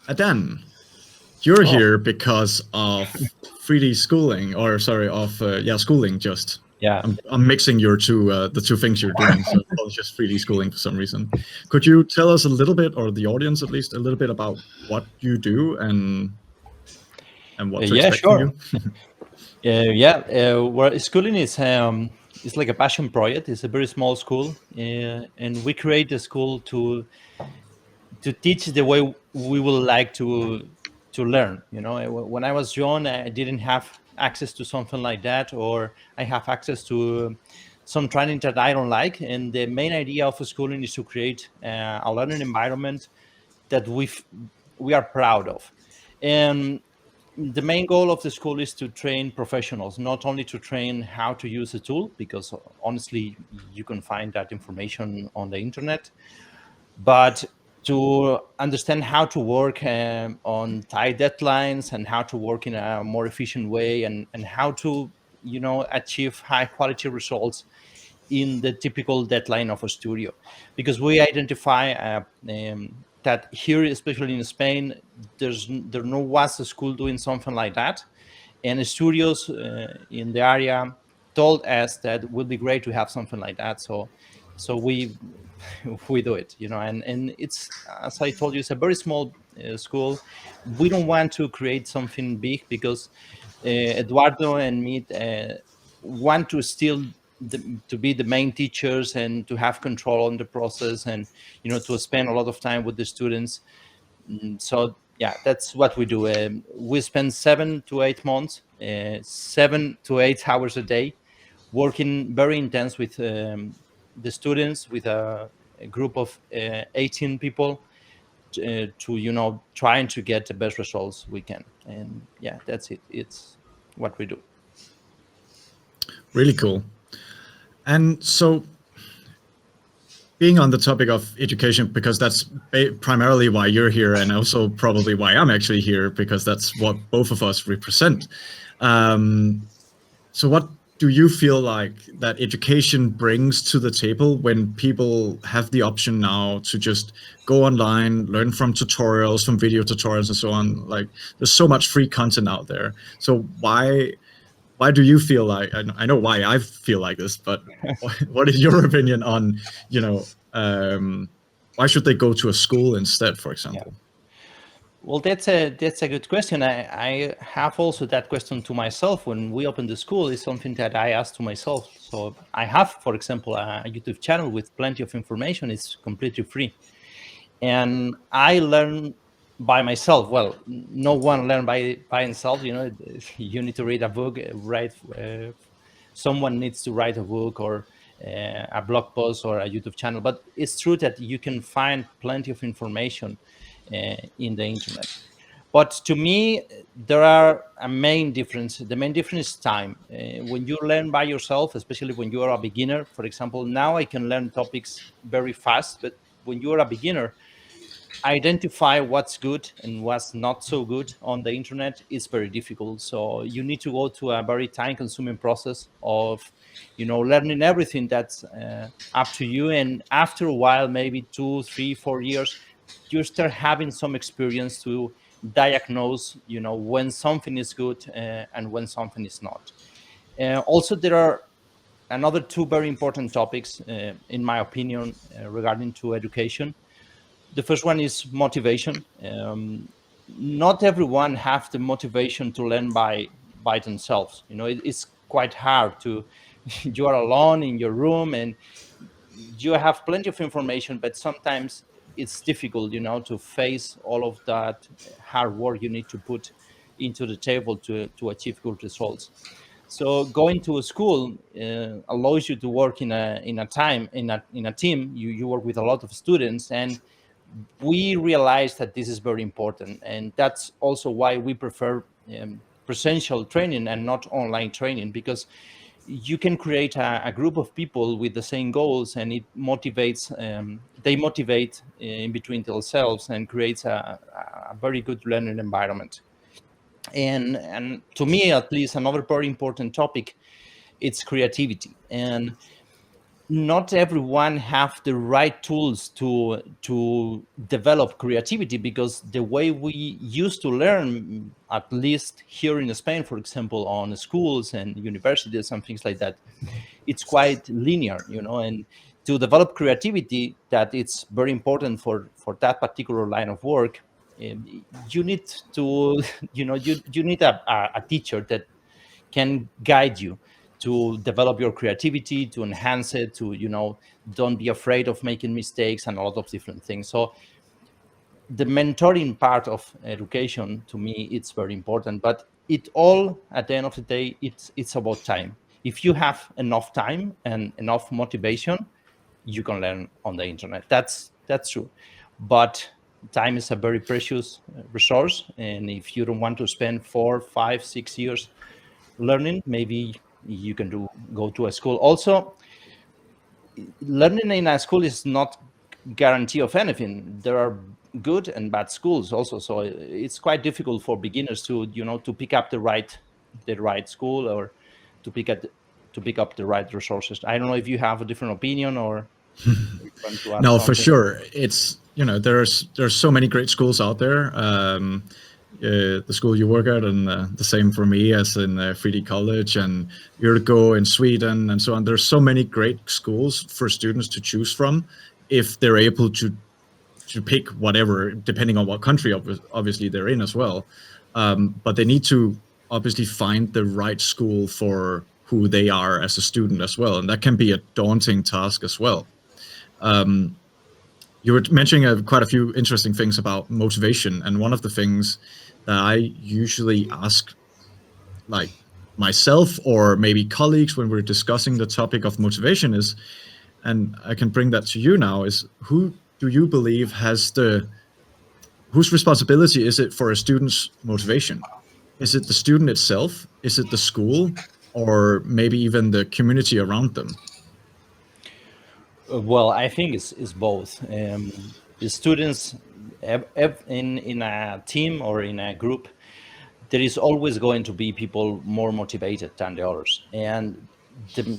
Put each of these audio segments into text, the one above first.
Adan, you're Oh, here because of 3D schooling, or sorry, of schooling. Just yeah. I'm mixing your two the two things you're doing. So it's just 3D schooling for some reason. Could you tell us a little bit, or the audience at least, a little bit about what you do and what to Yeah, expect from sure. you? Well, schooling is like a passion project. It's a very small school, and we create the school to teach the way we would like to learn. When I was young, I didn't have access to something like that, or I have access to some training that I don't like. And the main idea of schooling is to create a learning environment that we are proud of. And the main goal of the school is to train professionals, not only to train how to use a tool, because honestly, you can find that information on the internet, but to understand how to work on tight deadlines and how to work in a more efficient way, and how to achieve high quality results in the typical deadline of a studio, because we identify that here, especially in Spain, there no was a school doing something like that, and the studios in the area told us that it would be great to have something like that. So we do it, and it's, as I told you, it's a very small school. We don't want to create something big because Eduardo and me want to still to be the main teachers and to have control on the process, and to spend a lot of time with the students. So yeah, that's what we do. We spend 7 to 8 months, 7 to 8 hours a day, working very intense with the students, with a group of 18 people, to trying to get the best results we can. And yeah, that's it. It's what we do. Really cool. And so, being on the topic of education, because that's primarily why you're here, and also probably why I'm actually here, because that's what both of us represent. Um, so, what do you feel like that education brings to the table when people have the option now to just go online, learn from tutorials, from video tutorials, and so on? Like, there's so much free content out there. So, why do you feel like, I know why I feel like this, but what is your opinion on, you know, why should they go to a school instead, for Yeah. example? Well, that's a good question. I have also that question to myself when we opened the school. Is something that I asked to myself. So I have, for example, a YouTube channel with plenty of information. It's completely free, and I learn by myself. Well, no one learn by himself. You need to read a book, write. Someone needs to write a book, or a blog post, or a YouTube channel. But it's true that you can find plenty of information in the internet. But to me, there are a main difference. The main difference is time. When you learn by yourself, especially when you are a beginner, for example, now I can learn topics very fast, but when you are a beginner, identify what's good and what's not so good on the internet is very difficult. So you need to go to a very time consuming process of learning everything that's up to you. And after a while, maybe 2 3 4 years, you start having some experience to diagnose when something is good and when something is not. Also, there are another two very important topics, in my opinion, regarding to education. The first one is motivation. Not everyone have the motivation to learn by themselves. It's quite hard to you are alone in your room and you have plenty of information, but sometimes it's difficult to face all of that hard work you need to put into the table to achieve good results. So going to a school allows you to work in a team. You work with a lot of students, and we realize that this is very important, and that's also why we prefer presential training and not online training, because you can create a group of people with the same goals, and it motivates they motivate in between themselves and creates a very good learning environment. And to me, at least, another very important topic, it's creativity. And not everyone have the right tools to develop creativity, because the way we used to learn, at least here in Spain, for example, on schools and universities and things like that, it's quite linear, and to develop creativity, that it's very important for that particular line of work. You need to you need a teacher that can guide you to develop your creativity, to enhance it, to don't be afraid of making mistakes and a lot of different things. So the mentoring part of education, to me, it's very important. But it all, at the end of the day, it's about time. If you have enough time and enough motivation, you can learn on the internet. That's true. But time is a very precious resource, and if you don't want to spend 4, 5, 6 years learning, maybe you can go to a school. Also, learning in a school is not guarantee of anything. There are good and bad schools also, so it's quite difficult for beginners to to pick up the right school, or to pick up the right resources. I don't know if you have a different opinion, or you want to add No, for something. sure. It's there's so many great schools out there. The school you work at, and the same for me, as in 3D College and Yrgo in Sweden, and so on. There's so many great schools for students to choose from if they're able to pick whatever, depending on what country obviously they're in as well. But they need to obviously find the right school for who they are as a student as well, and that can be a daunting task as well. You were mentioning quite a few interesting things about motivation, and one of the things that I usually ask, like myself or maybe colleagues when we're discussing the topic of motivation, is, and I can bring that to you now, is who do you believe whose responsibility is it for a student's motivation? Is it the student itself? Is it the school? Or maybe even the community around them? Well, I think it's both. The students, in a team or in a group, there is always going to be people more motivated than the others. And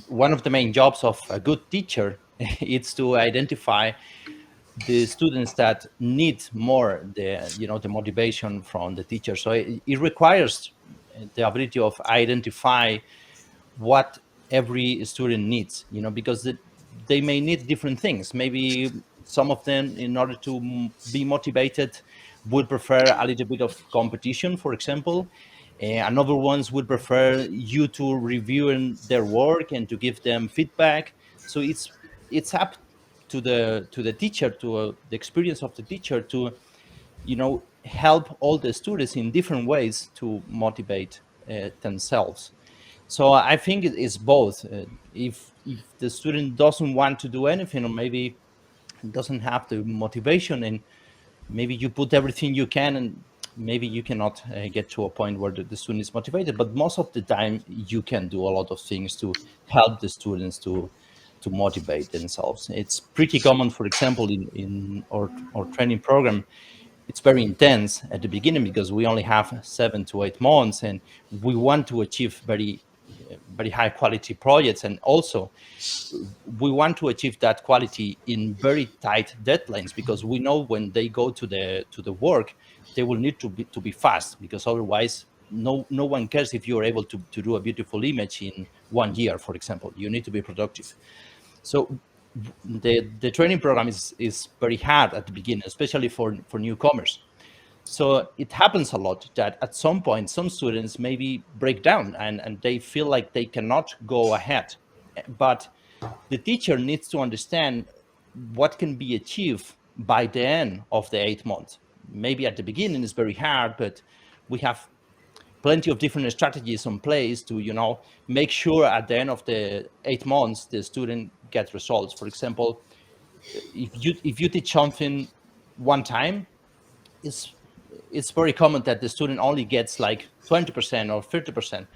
one of the main jobs of a good teacher is to identify the students that need more the motivation from the teacher. So it requires the ability of identify what every student needs, because they may need different things. Maybe some of them, in order to be motivated, would prefer a little bit of competition, for example. Another ones would prefer you to review their work and to give them feedback. So it's up to the teacher, to the experience of the teacher, to help all the students in different ways to motivate themselves. So I think it's both. If the student doesn't want to do anything, or maybe doesn't have the motivation, and maybe you put everything you can, and maybe you cannot get to a point where the student is motivated. But most of the time, you can do a lot of things to help the students to motivate themselves. It's pretty common, for example, in our training program. It's very intense at the beginning because we only have 7 to 8 months, and we want to achieve very high quality projects. And also, we want to achieve that quality in very tight deadlines, because we know when they go to the work, they will need to be fast, because otherwise no one cares if you're able to do a beautiful image in 1 year, for example. You need to be productive. So the training program is very hard at the beginning, especially for newcomers. So it happens a lot that at some point, some students maybe break down, and they feel like they cannot go ahead. But the teacher needs to understand what can be achieved by the end of the 8 months. Maybe at the beginning it's very hard, but we have plenty of different strategies in place to make sure at the end of the 8 months the student gets results. For example, if you teach something one time, it's very common that the student only gets like 20% or 30%.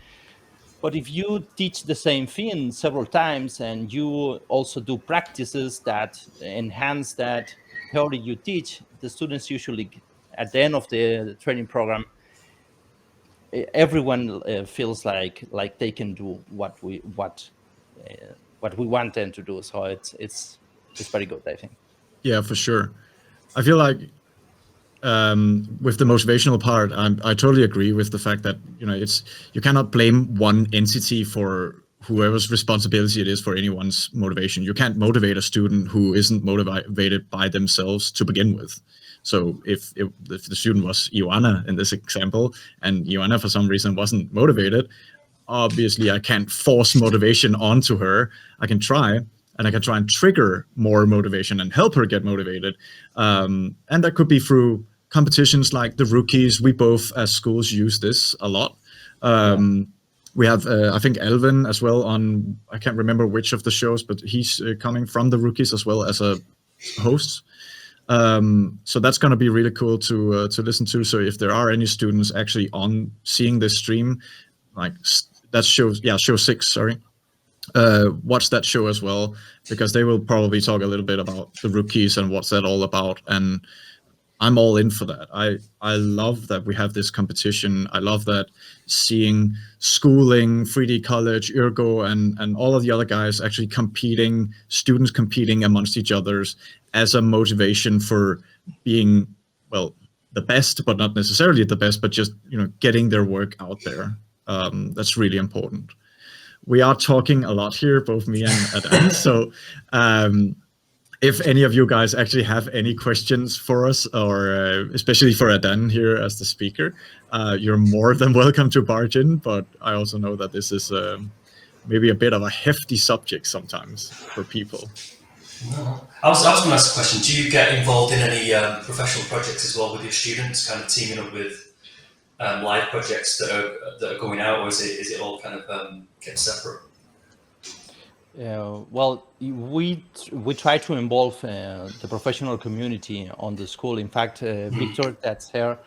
But if you teach the same thing several times, and you also do practices that enhance that theory you teach, the students usually, at the end of the training program, everyone feels like they can do what what we want them to do. So it's very good, I think. Yeah, for sure. I feel like with the motivational part, I totally agree with the fact that you cannot blame one entity for whoever's responsibility it is for anyone's motivation. You can't motivate a student who isn't motivated by themselves to begin with. So if the student was Ioana in this example, and Ioana for some reason wasn't motivated, obviously I can't force motivation onto her. I can try, and I can try and trigger more motivation and help her get motivated. And that could be through competitions like the Rookies. We both as schools use this a lot. We have, I think, Elvin as well on, I can't remember which of the shows, but he's coming from the Rookies as well as a host. So that's going to be really cool to listen to. So if there are any students actually on seeing this stream, like that show 6, sorry, watch that show as well, because they will probably talk a little bit about the Rookies and what's that all about. And I'm all in for that. I love that we have this competition. I love that seeing schooling, 3D College, Ergo, and all of the other guys actually competing, students competing amongst each others as a motivation for being, well, the best, but not necessarily the best, but just getting their work out there. That's really important. We are talking a lot here, both me and Adan. So if any of you guys actually have any questions for us, or especially for Adan here as the speaker, you're more than welcome to barge in. But I also know that this is maybe a bit of a hefty subject sometimes for people. No. I was going to ask a question. Do you get involved in any professional projects as well with your students, kind of teaming up with live projects that are going out, or is it all kind of kept separate? Well, we try to involve the professional community on the school. In fact, Victor, that's here,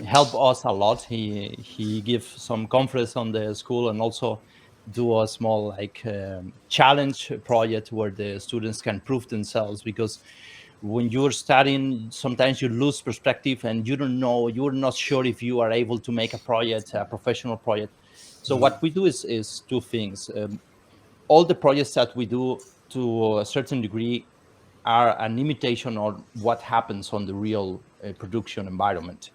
helped us a lot. He gives some conference on the school, and also do a small challenge project where the students can prove themselves, because when you're studying, sometimes you lose perspective and you're not sure if you are able to make a professional project. So what we do is two things. All the projects that we do, to a certain degree, are an imitation of what happens on the real production environment.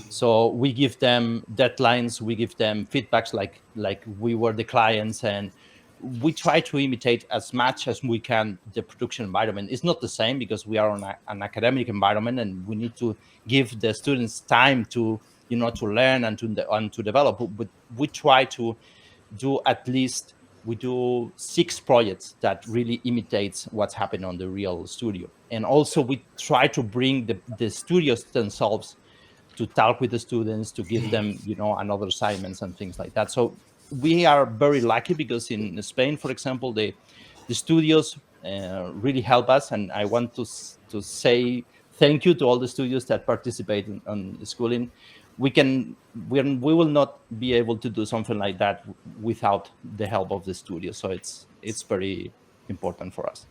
So we give them deadlines, we give them feedbacks like we were the clients, and we try to imitate as much as we can the production environment. It's not the same because we are on an academic environment, and we need to give the students time to to learn and to develop. But we try to do at least 6 projects that really imitates what's happening on the real studio. And also we try to bring the studios themselves to talk with the students, to give them, another assignments and things like that. So we are very lucky because in Spain, for example, the studios really help us. And I want to say thank you to all the studios that participate in schooling. We will not be able to do something like that without the help of the studio. So it's very important for us.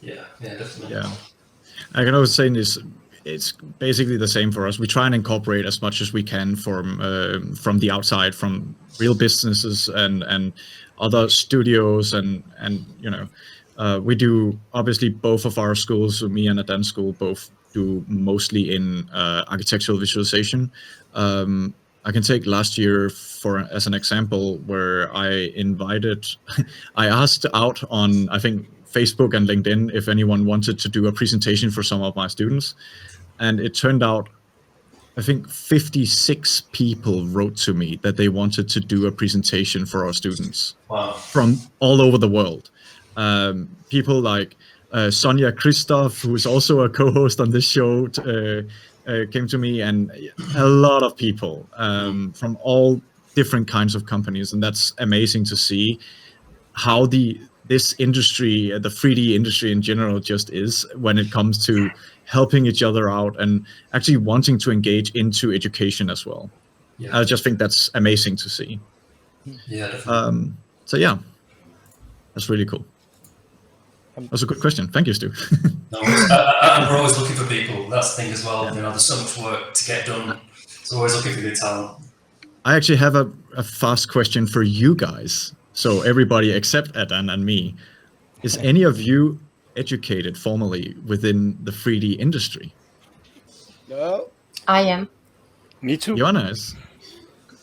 Yeah, definitely. Yeah, I can always say this. It's basically the same for us. We try and incorporate as much as we can from the outside, from real businesses and other studios, and we do, obviously, both of our schools, so me and Adan's school, both do mostly in architectural visualization. I can take last year as an example, where I asked out on, I think, Facebook and LinkedIn if anyone wanted to do a presentation for some of my students. And it turned out, I think 56 people wrote to me that they wanted to do a presentation for our students. Wow. From all over the world. People like Sonia Christoph, who is also a co-host on this show, came to me, and a lot of people from all different kinds of companies. And that's amazing to see how this industry, the 3D industry in general, just is when it comes to helping each other out and actually wanting to engage into education as well. Yeah. I just think that's amazing to see. Yeah, definitely. So yeah, that's really cool. That's a good question. Thank you, Stu. No, we're always looking for people. That's the thing as well. Yeah. There's so much work to get done. So always looking for good talent. I actually have a fast question for you guys. So everybody except Adan and me. is any of you educated formally within the 3D industry? No. I am. Me too. Jonas?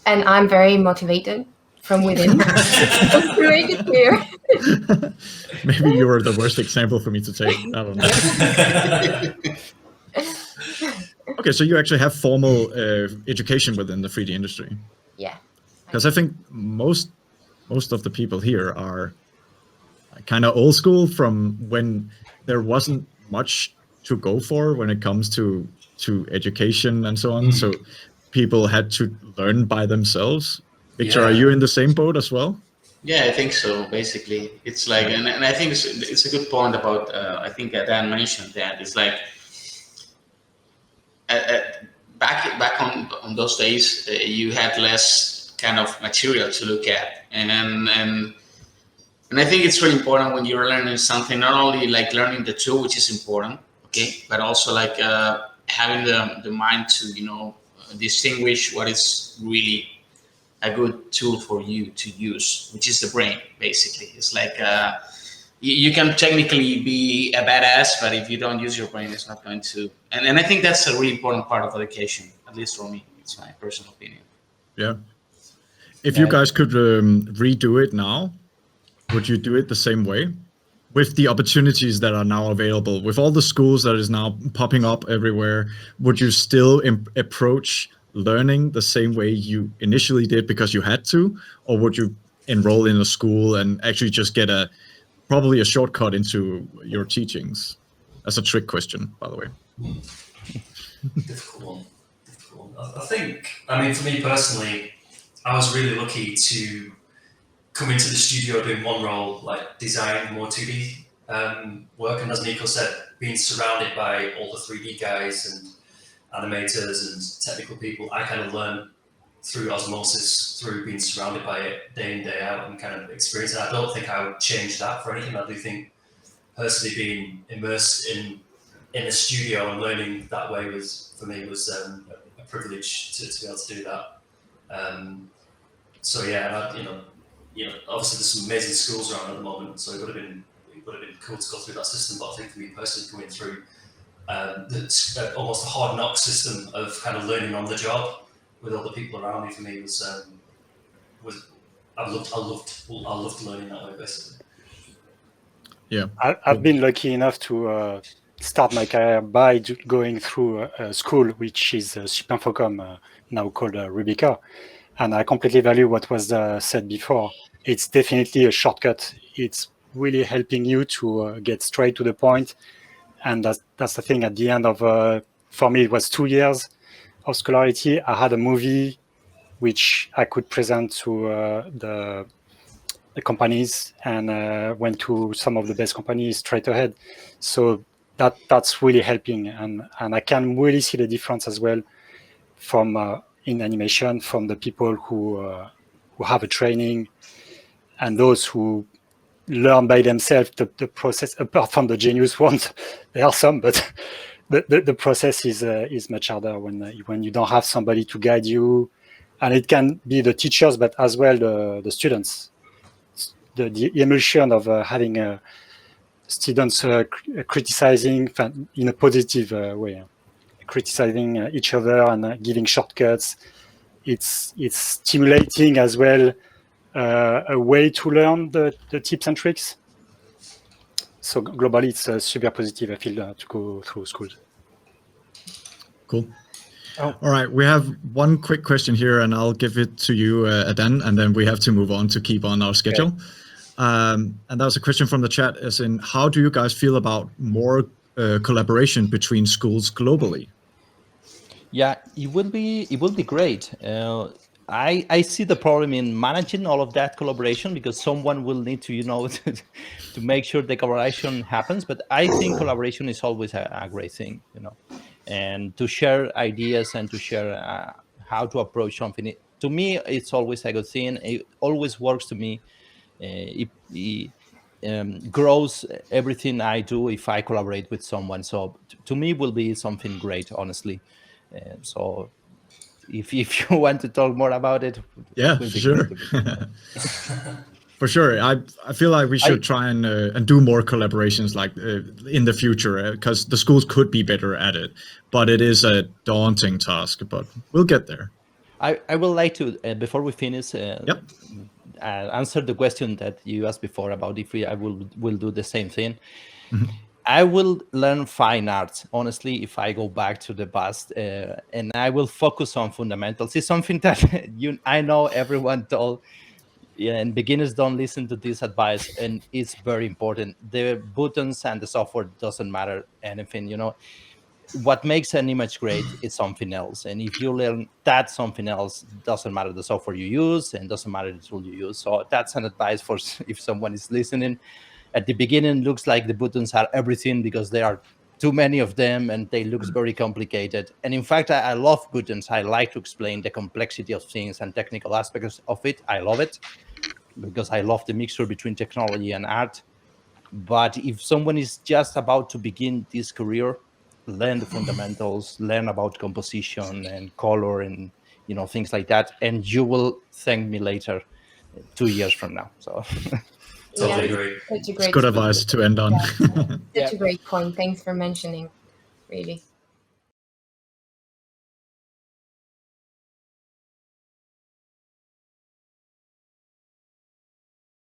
And I'm very motivated from within to make it clear. Maybe you were the worst example for me to take. I don't know. Okay, so you actually have formal education within the 3D industry. Yeah. Because I think most of the people here are kind of old school from when there wasn't much to go for when it comes to education and so on. So people had to learn by themselves. Victor, are you in the same boat as well? Yeah, I think so. Basically, it's like, and I think it's a good point about. I think Adan mentioned that it's like back on those days, you had less kind of material to look at, and I think it's really important when you're learning something, not only like learning the tool, which is important, okay, but also like having the mind to distinguish what is really a good tool for you to use, which is the brain. Basically, it's like you can technically be a badass, but if you don't use your brain, it's not going to. And I think that's a really important part of education, at least for me. It's my personal opinion. Yeah. If you guys could redo it now, would you do it the same way? With the opportunities that are now available, with all the schools that is now popping up everywhere, would you still approach learning the same way you initially did because you had to, or would you enroll in a school and actually just get probably a shortcut into your teachings? That's a trick question, by the way. Difficult one. I think, I mean, for me personally, I was really lucky to come into the studio doing one role, like design more 2D work, and as Nico said, being surrounded by all the 3D guys and animators and technical people, I kind of learned through osmosis, through being surrounded by it day in, day out, and kind of experiencing it. I don't think I would change that for anything. I do think personally being immersed in a studio and learning that way was a privilege to be able to do that. So yeah, obviously there's some amazing schools around at the moment, so it would have been cool to go through that system. But I think for me personally, going through almost a hard knock system of kind of learning on the job with other people around me, for me was I loved learning that way, basically. Yeah, I've been lucky enough to start my career by going through a school which is Superinfocom, now called Rubica, and I completely value what was said before. It's definitely a shortcut. It's really helping you to get straight to the point, and that's the thing. At the end of, for me, it was 2 years of scholarity. I had a movie which I could present to the companies, and went to some of the best companies straight ahead. So that's really helping, and I can really see the difference as well from in animation, from the people who have a training and those who learn by themselves the process. Apart from the genius ones, there are some, but the process is much harder when you don't have somebody to guide you, and it can be the teachers, but as well the students. The emulsion of having students criticizing in a positive way, criticizing each other and giving shortcuts. It's stimulating as well a way to learn the tips and tricks. So globally, it's super positive, I feel, to go through schools. Cool. Oh. All right, we have one quick question here, and I'll give it to you, Adan, and then we have to move on to keep on our schedule. Okay. And that was a question from the chat, as in, how do you guys feel about more collaboration between schools globally? Yeah, it will be great. I see the problem in managing all of that collaboration, because someone will need to, to make sure the collaboration happens. But I think collaboration is always a great thing, and to share ideas and to share how to approach something. To me, it's always a good thing. It always works to me. It grows everything I do if I collaborate with someone. So to me, it will be something great, honestly. So if you want to talk more about it, yeah, sure. For sure, I feel like we should try and do more collaborations like in the future, because the schools could be better at it, but it is a daunting task. But we'll get there. I would like to before we finish. Yep. Answer the question that you asked before about if I will do the same thing. Mhm. I will learn fine arts, honestly, if I go back to the past, and I will focus on fundamentals. It's something that I know everyone told, and beginners don't listen to this advice, and it's very important. The buttons and the software doesn't matter anything, what makes an image great is something else. And if you learn that something else, doesn't matter the software you use and doesn't matter the tool you use. So that's an advice for if someone is listening. At the beginning, looks like the buttons are everything because there are too many of them and they look very complicated. And in fact, I love buttons. I like to explain the complexity of things and technical aspects of it. I love it because I love the mixture between technology and art. But if someone is just about to begin this career, learn the fundamentals, learn about composition and color and things like that, and you will thank me later 2 years from now. So Totally agree. Such a It's great good advice to end on. Such a great point. Thanks for mentioning, really.